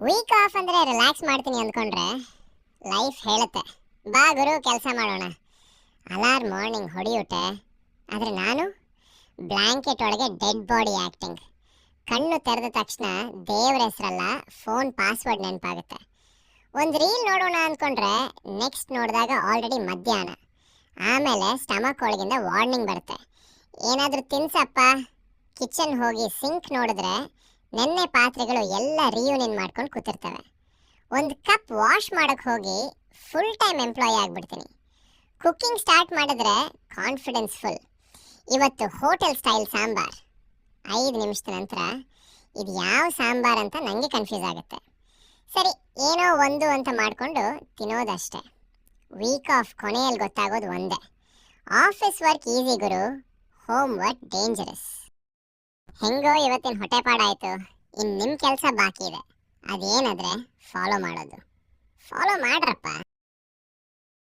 Weak of ಅಂದರೆ relax ಮಾಡ್ತೀನಿ ಅಂದ್ಕೊಂಡ್ರೆ ಲೈಫ್ ಹೇಳುತ್ತೆ, ಬಾ ಗುರು ಕೆಲಸ ಮಾಡೋಣ. ಅಲಾರ್ಮ್ ಮಾರ್ನಿಂಗ್ ಹೊಡೆಯುತ್ತೆ, ಆದರೆ ನಾನು ಬ್ಲ್ಯಾಂಕೆಟ್ ಒಳಗೆ ಡೆಡ್ ಬಾಡಿ ಆ್ಯಕ್ಟಿಂಗ್. ಕಣ್ಣು ತೆರೆದ ತಕ್ಷಣ ದೇವ್ರ ಹೆಸರಲ್ಲ, ಫೋನ್ ಪಾಸ್ವರ್ಡ್ ನೆನಪಾಗುತ್ತೆ. ಒಂದು ರೀಲ್ ನೋಡೋಣ ಅಂದ್ಕೊಂಡ್ರೆ ನೆಕ್ಸ್ಟ್ ನೋಡಿದಾಗ ಆಲ್ರೆಡಿ ಮಧ್ಯಾಹ್ನ. ಆಮೇಲೆ ಸ್ಟಮಕ್ ಒಳಗಿಂದ ವಾರ್ನಿಂಗ್ ಬರುತ್ತೆ, ಏನಾದರೂ ತಿನ್ಸಪ್ಪ. ಕಿಚನ್ ಹೋಗಿ ಸಿಂಕ್ ನೋಡಿದ್ರೆ ನೆನ್ನೆ ಪಾತ್ರೆಗಳು ಎಲ್ಲ ರಿಯೂನಿಯನ್ ಮಾಡ್ಕೊಂಡು ಕೂತಿರ್ತವೆ. ಒಂದು ಕಪ್ ವಾಶ್ ಮಾಡೋಕ್ಕೆ ಹೋಗಿ ಫುಲ್ ಟೈಮ್ ಎಂಪ್ಲಾಯಿ ಆಗಿಬಿಡ್ತೀನಿ. ಕುಕ್ಕಿಂಗ್ ಸ್ಟಾರ್ಟ್ ಮಾಡಿದ್ರೆ ಕಾನ್ಫಿಡೆನ್ಸ್ ಫುಲ್, ಇವತ್ತು ಹೋಟೆಲ್ ಸ್ಟೈಲ್ ಸಾಂಬಾರ್. 5 ನಿಮಿಷದ ನಂತರ ಇದು ಯಾವ ಸಾಂಬಾರ್ ಅಂತ ನನಗೆ ಕನ್ಫ್ಯೂಸ್ ಆಗುತ್ತೆ. ಸರಿ, ಏನೋ ಒಂದು ಅಂತ ಮಾಡಿಕೊಂಡು ತಿನ್ನೋದಷ್ಟೆ. ವೀಕ್ ಆಫ್ ಕೊನೆಯಲ್ಲಿ ಗೊತ್ತಾಗೋದು ಒಂದೇ, ಆಫೀಸ್ ವರ್ಕ್ ಈಸಿ ಗುರು, ಹೋಮ್ ವರ್ಕ್ ಡೇಂಜರಸ್. ಹೆಂಗೋ ಇವತ್ತಿನ ಹೊಟ್ಟೆಪಾಡಾಯಿತು, ಇನ್ನು ನಿಮ್ಮ ಕೆಲಸ ಬಾಕಿ ಇದೆ. ಅದೇನಾದರೆ ಫಾಲೋ ಮಾಡೋದು. ಫಾಲೋ ಮಾಡ್ರಪ್ಪ.